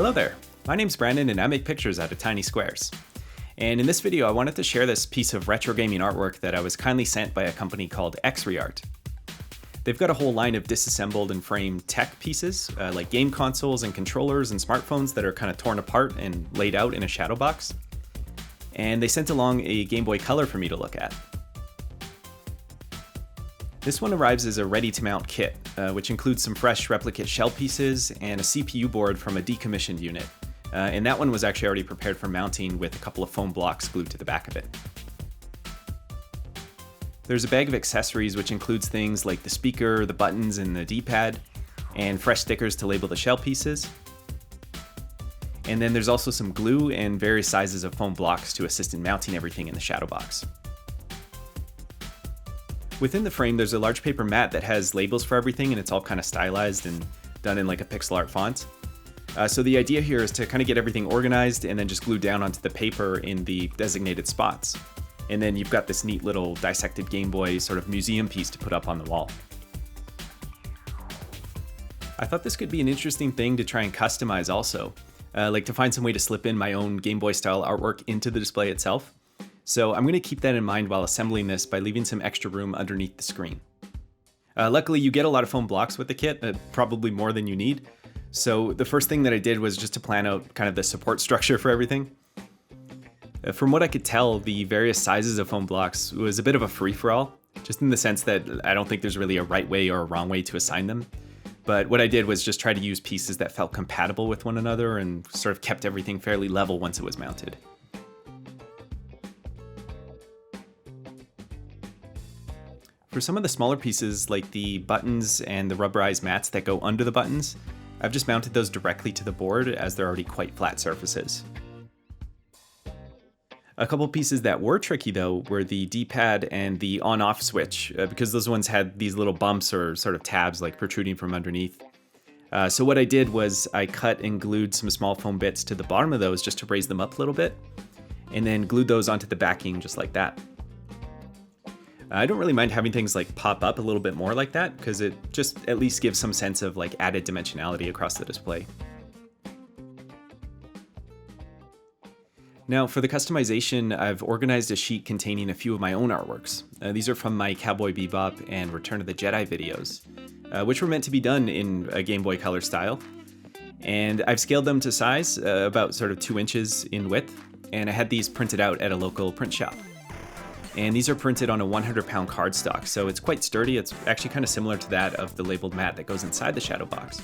Hello there, my name's Brandon and I make pictures out of tiny squares. And in this video I wanted to share this piece of retro gaming artwork that I was kindly sent by a company called Xreart. They've got a whole line of disassembled and framed tech pieces, like game consoles and controllers and smartphones that are kind of torn apart and laid out in a shadow box. And they sent along a Game Boy Color for me to look at. This one arrives as a ready-to-mount kit, which includes some fresh replicate shell pieces and a CPU board from a decommissioned unit. And that one was actually already prepared for mounting with a couple of foam blocks glued to the back of it. There's a bag of accessories which includes things like the speaker, the buttons, and the D-pad, and fresh stickers to label the shell pieces. And then there's also some glue and various sizes of foam blocks to assist in mounting everything in the shadow box. Within the frame, there's a large paper mat that has labels for everything, and it's all kind of stylized and done in like a pixel art font. So the idea here is to kind of get everything organized and then just glue down onto the paper in the designated spots. And then you've got this neat little dissected Game Boy sort of museum piece to put up on the wall. I thought this could be an interesting thing to try and customize also, like to find some way to slip in my own Game Boy style artwork into the display itself. So I'm going to keep that in mind while assembling this by leaving some extra room underneath the screen. Luckily you get a lot of foam blocks with the kit, probably more than you need. So the first thing that I did was just to plan out kind of the support structure for everything. From what I could tell, the various sizes of foam blocks was a bit of a free-for-all, just in the sense that I don't think there's really a right way or a wrong way to assign them. But what I did was just try to use pieces that felt compatible with one another and sort of kept everything fairly level once it was mounted. For some of the smaller pieces, like the buttons and the rubberized mats that go under the buttons, I've just mounted those directly to the board as they're already quite flat surfaces. A couple pieces that were tricky though were the D-pad and the on-off switch, because those ones had these little bumps or sort of tabs like protruding from underneath. So what I did was I cut and glued some small foam bits to the bottom of those just to raise them up a little bit, and then glued those onto the backing just like that. I don't really mind having things like pop up a little bit more like that, because it just at least gives some sense of like added dimensionality across the display. Now for the customization, I've organized a sheet containing a few of my own artworks. These are from my Cowboy Bebop and Return of the Jedi videos, which were meant to be done in a Game Boy Color style. And I've scaled them to size, about sort of 2 inches in width, and I had these printed out at a local print shop. And these are printed on a 100-pound cardstock, so it's quite sturdy. It's actually kind of similar to that of the labeled mat that goes inside the shadow box.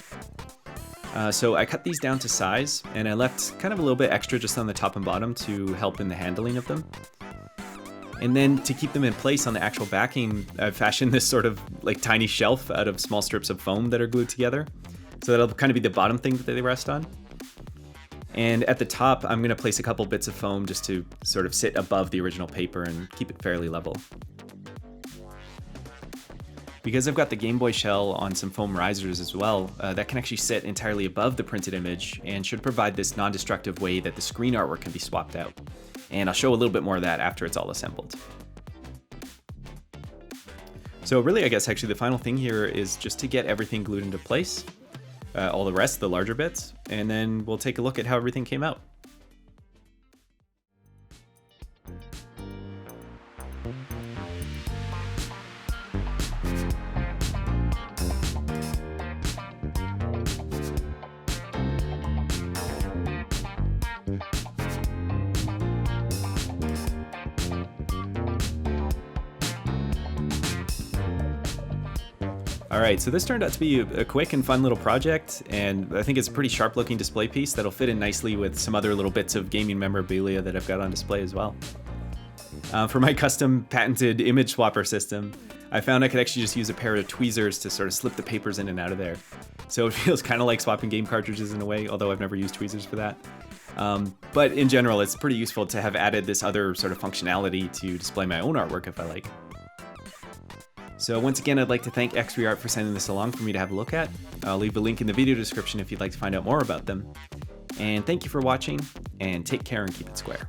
So I cut these down to size, and I left kind of a little bit extra just on the top and bottom to help in the handling of them. And then to keep them in place on the actual backing, I've fashioned this sort of like tiny shelf out of small strips of foam that are glued together. So that'll kind of be the bottom thing that they rest on. And at the top, I'm going to place a couple bits of foam just to sort of sit above the original paper and keep it fairly level. Because I've got the Game Boy shell on some foam risers as well, that can actually sit entirely above the printed image and should provide this non-destructive way that the screen artwork can be swapped out. And I'll show a little bit more of that after it's all assembled. So really, I guess actually the final thing here is just to get everything glued into place. All the rest, the larger bits, and then we'll take a look at how everything came out. Alright, so this turned out to be a quick and fun little project, and I think it's a pretty sharp looking display piece that'll fit in nicely with some other little bits of gaming memorabilia that I've got on display as well. For my custom patented image swapper system, I found I could actually just use a pair of tweezers to sort of slip the papers in and out of there. So it feels kind of like swapping game cartridges in a way, although I've never used tweezers for that. But in general, it's pretty useful to have added this other sort of functionality to display my own artwork if I like. So once again, I'd like to thank Xreart for sending this along for me to have a look at. I'll leave a link in the video description if you'd like to find out more about them. And thank you for watching, and take care and keep it square.